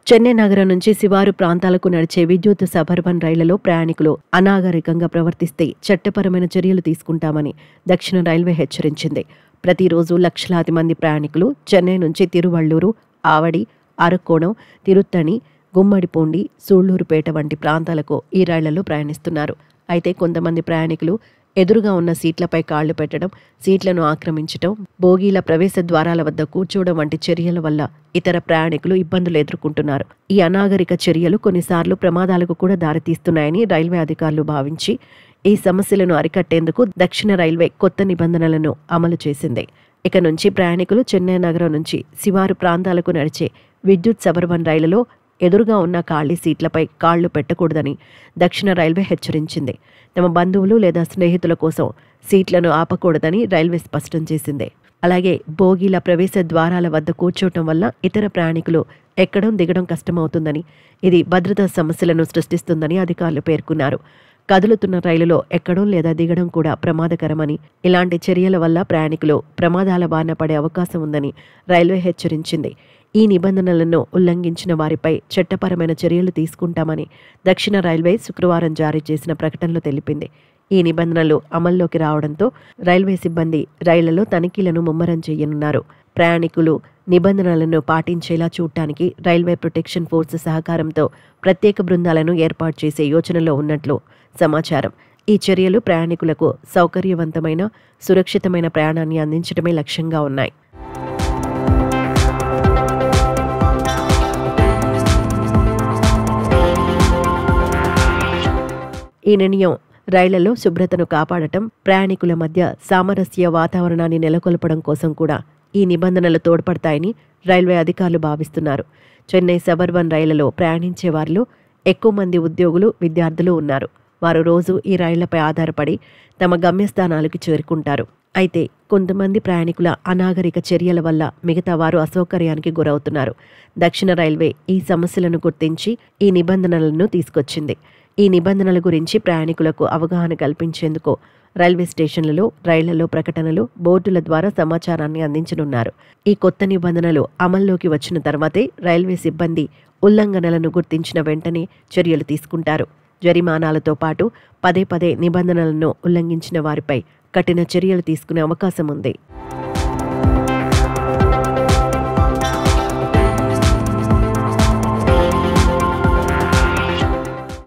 చెన్నై నగరం నుంచి శివారు ప్రాంతాలకు నడిచే విద్యుత్ సబర్బన్ రైళ్లలో ప్రయాణికులు అనాగరికంగా ప్రవర్తిస్తే చట్టపరమైన చర్యలు తీసుకుంటామని దక్షిణ రైల్వే హెచ్చరించింది. ప్రతిరోజు లక్షలాది మంది ప్రయాణికులు చెన్నై నుంచి తిరువళ్లూరు, ఆవడి, అరక్కోణం, తిరుత్తణి, గుమ్మడిపూండి, సూళ్లూరుపేట వంటి ప్రాంతాలకు ఈ రైళ్లలో ప్రయాణిస్తున్నారు. అయితే కొంతమంది ప్రయాణికులు ఎదురుగా ఉన్న సీట్లపై కాళ్లు పెట్టడం, సీట్లను ఆక్రమించడం, బోగీల ప్రవేశ ద్వారాల వద్ద కూర్చోవడం వంటి చర్యల వల్ల ఇతర ప్రయాణికులు ఇబ్బందులు ఎదుర్కొంటున్నారు. ఈ అనాగరిక చర్యలు కొన్నిసార్లు ప్రమాదాలకు కూడా దారితీస్తున్నాయని రైల్వే అధికారులు భావించి ఈ సమస్యలను అరికట్టేందుకు దక్షిణ రైల్వే కొత్త నిబంధనలను అమలు చేసింది. ఇక నుంచి ప్రయాణికులు చెన్నై నగరం నుంచి శివారు ప్రాంతాలకు నడిచే విద్యుత్ సబర్బన్ రైళ్లలో ఎదురుగా ఉన్న ఖాళీ సీట్లపై కాళ్లు పెట్టకూడదని దక్షిణ రైల్వే హెచ్చరించింది. తమ బంధువులు లేదా స్నేహితుల కోసం సీట్లను ఆపకూడదని రైల్వే స్పష్టం చేసింది. అలాగే బోగీల ప్రవేశ ద్వారాల వద్ద కూర్చోవటం వల్ల ఇతర ప్రయాణికులు ఎక్కడం దిగడం కష్టమవుతుందని, ఇది భద్రతా సమస్యలను సృష్టిస్తుందని అధికారులు పేర్కొన్నారు. కదులుతున్న రైలులో ఎక్కడం లేదా దిగడం కూడా ప్రమాదకరమని, ఇలాంటి చర్యల వల్ల ప్రయాణికులు ప్రమాదాల బారిన పడే అవకాశం ఉందని రైల్వే హెచ్చరించింది. ఈ నిబంధనలను ఉల్లంఘించిన వారిపై చట్టపరమైన చర్యలు తీసుకుంటామని దక్షిణ రైల్వే శుక్రవారం జారీ చేసిన ప్రకటనలో తెలిపింది. ఈ నిబంధనలు అమల్లోకి రావడంతో రైల్వే సిబ్బంది రైళ్లలో తనిఖీలను ముమ్మరం చేయనున్నారు. ప్రయాణికులు నిబంధనలను పాటించేలా చూడటానికి రైల్వే ప్రొటెక్షన్ ఫోర్స్ సహకారంతో ప్రత్యేక బృందాలను ఏర్పాటు చేసే యోచనలో ఉన్నట్లు సమాచారం. ఈ చర్యలు ప్రయాణికులకు సౌకర్యవంతమైన, సురక్షితమైన ప్రయాణాన్ని అందించడమే లక్ష్యంగా ఉన్నాయి. ఈ నిర్ణయం రైళ్లలో శుభ్రతను కాపాడటం, ప్రయాణికుల మధ్య సామరస్య వాతావరణాన్ని నెలకొల్పడం కోసం కూడా ఈ నిబంధనలు తోడ్పడతాయని రైల్వే అధికారులు భావిస్తున్నారు. చెన్నై సబర్బన్ రైళ్లలో ప్రయాణించే వారిలో ఎక్కువ మంది ఉద్యోగులు, విద్యార్థులు ఉన్నారు. వారు రోజు ఈ రైళ్లపై ఆధారపడి తమ గమ్యస్థానాలకు చేరుకుంటారు. అయితే కొంతమంది ప్రయాణికుల అనాగరిక చర్యల వల్ల మిగతా వారు అసౌకర్యానికి గురవుతున్నారు. దక్షిణ రైల్వే ఈ సమస్యలను గుర్తించి ఈ నిబంధనలను తీసుకొచ్చింది. ఈ నిబంధనల గురించి ప్రయాణికులకు అవగాహన కల్పించేందుకు రైల్వే స్టేషన్లలో, రైళ్లలో ప్రకటనలు, బోర్డుల ద్వారా సమాచారాన్ని అందించనున్నారు. ఈ కొత్త నిబంధనలు అమల్లోకి వచ్చిన తర్వాతే రైల్వే సిబ్బంది ఉల్లంఘనలను గుర్తించిన వెంటనే చర్యలు తీసుకుంటారు. జరిమానాలతో పాటు పదే పదే నిబంధనలను ఉల్లంఘించిన వారిపై కఠిన చర్యలు తీసుకునే అవకాశం ఉంది.